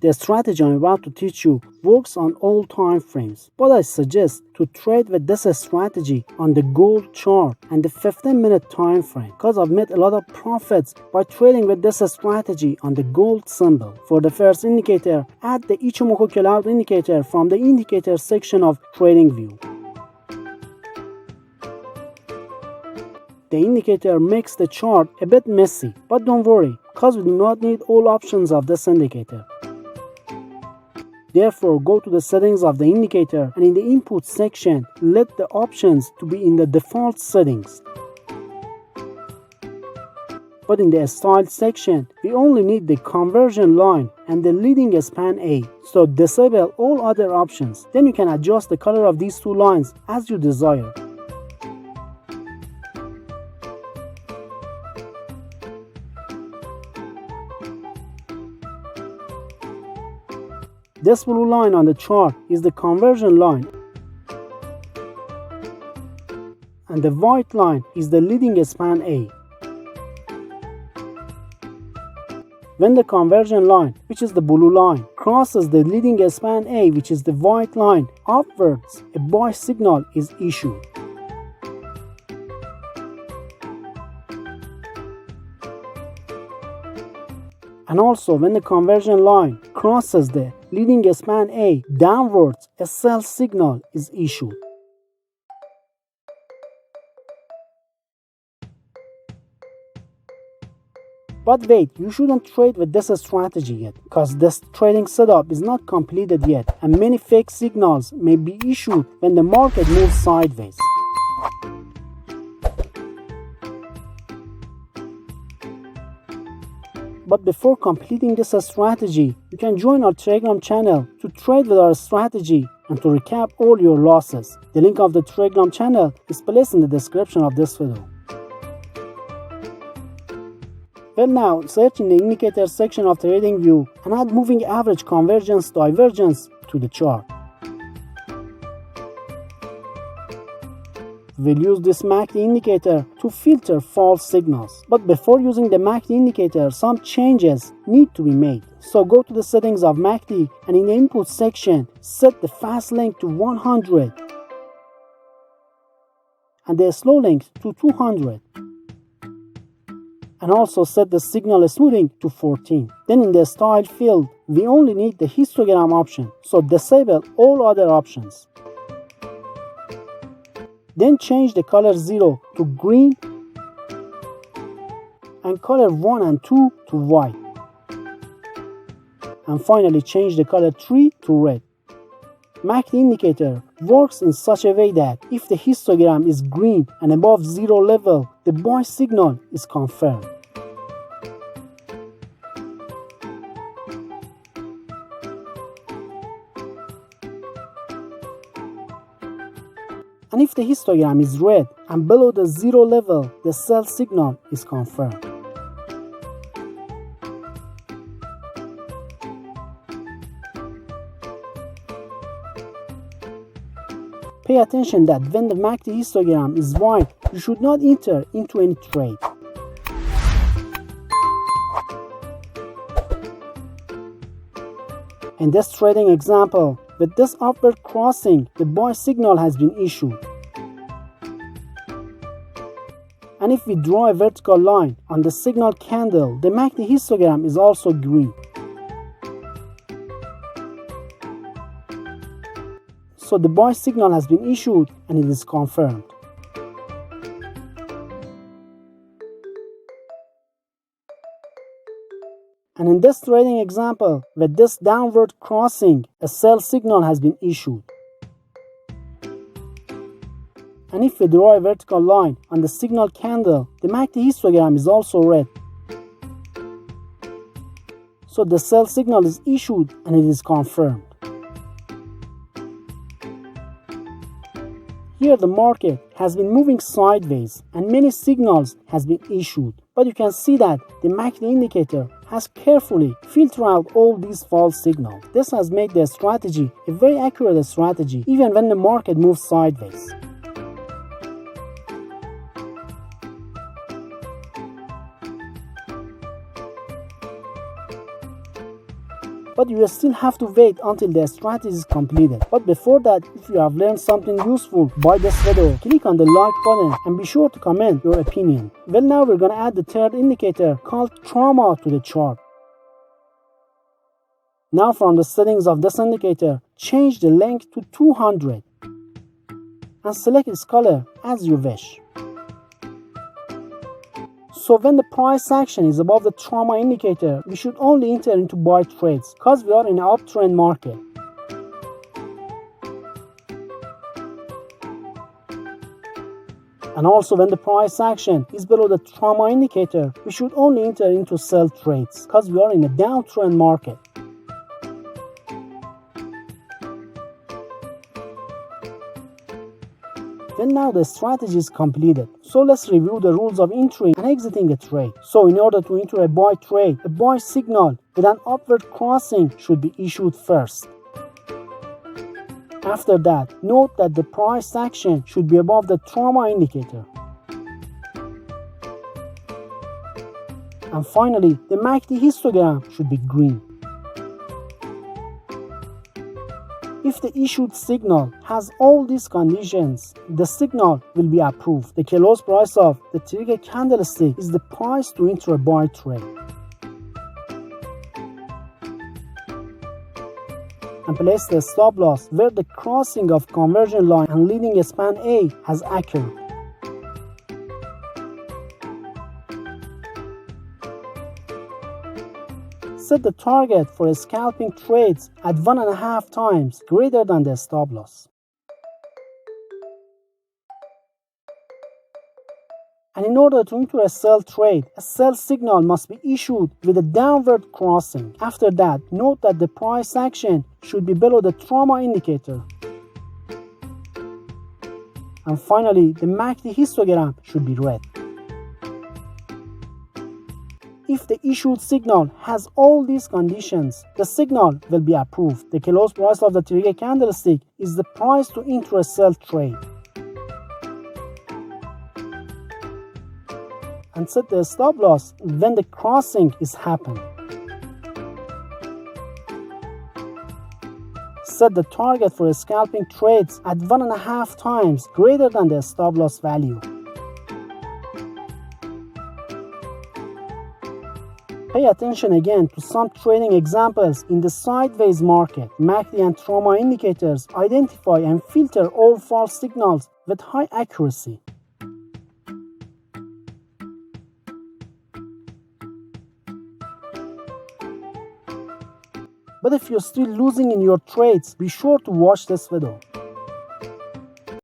The strategy I'm about to teach you works on all time frames, but I suggest to trade with this strategy on the gold chart and the 15-minute time frame, because I've made a lot of profits by trading with this strategy on the gold symbol. For the first indicator, add the Ichimoku cloud indicator from the indicator section of TradingView. The indicator makes the chart a bit messy, but don't worry, because we do not need all options of this indicator. Therefore, go to the settings of the indicator and in the input section, let the options to be in the default settings. But in the style section, we only need the conversion line and the leading span A. So disable all other options. Then you can adjust the color of these two lines as you desire. This blue line on the chart is the conversion line, and the white line is the leading span A. When the conversion line, which is the blue line, crosses the leading span A, which is the white line, upwards, a buy signal is issued. And also, when the conversion line crosses the leading span A downwards, a sell signal is issued. But wait, you shouldn't trade with this strategy yet, because this trading setup is not completed yet, and many fake signals may be issued when the market moves sideways. But before completing this strategy, you can join our Telegram channel to trade with our strategy and to recap all your losses. The link of the Telegram channel is placed in the description of this video. Well, now search in the indicator section of TradingView and add moving average convergence divergence to the chart. We'll use this MACD indicator to filter false signals. But before using the MACD indicator, some changes need to be made. So go to the settings of MACD and in the input section, set the fast length to 100 and the slow length to 200. And also set the signal smoothing to 14. Then in the style field, we only need the histogram option, so disable all other options. Then change the color 0 to green and color 1 and 2 to white. And finally change the color 3 to red. MACD indicator works in such a way that if the histogram is green and above 0 level, the buy signal is confirmed. And if the histogram is red and below the 0 level, the sell signal is confirmed. Pay attention that when the MACD histogram is white, you should not enter into any trade. In this trading example, with this upward crossing, the buy signal has been issued. And if we draw a vertical line on the signal candle, the MACD histogram is also green. So the buy signal has been issued and it is confirmed. And in this trading example, with this downward crossing, a sell signal has been issued. And if we draw a vertical line on the signal candle, the MACD histogram is also red. So the sell signal is issued and it is confirmed. Here the market has been moving sideways and many signals has been issued. But you can see that the MACD indicator has carefully filtered out all these false signals. This has made the strategy a very accurate strategy even when the market moves sideways. but you will still have to wait until the strategy is completed. But before that, if you have learned something useful by this video, click on the like button and be sure to comment your opinion. Well, now we're gonna add the third indicator called TRAMA to the chart. Now from the settings of this indicator, change the length to 200 and select its color as you wish. So when the price action is above the TRAMA indicator, we should only enter into buy trades because we are in an uptrend market. And also when the price action is below the TRAMA indicator, we should only enter into sell trades because we are in a downtrend market. Well, now the strategy is completed. So let's review the rules of entering and exiting a trade. So in order to enter a buy trade, a buy signal with an upward crossing should be issued first. After that, note that the price action should be above the TRAMA indicator. And finally, the MACD histogram should be green. If the issued signal has all these conditions, the signal will be approved. The close price of the trigger candlestick is the price to enter a buy trade. And place the stop loss where the crossing of conversion line and leading span A has occurred. Set the target for scalping trades at 1.5 times greater than the stop loss. And in order to enter a sell trade, a sell signal must be issued with a downward crossing. After that, note that the price action should be below the TRAMA indicator. And finally, the MACD histogram should be red. If the issued signal has all these conditions, the signal will be approved. The close price of the trigger candlestick is the price to enter a sell trade. And set the stop loss when the crossing is happened. Set the target for scalping trades at 1.5 times greater than the stop loss value. Pay attention again to some trading examples in the sideways market. MACD and TRAMA indicators identify and filter all false signals with high accuracy. But if you're still losing in your trades, be sure to watch this video.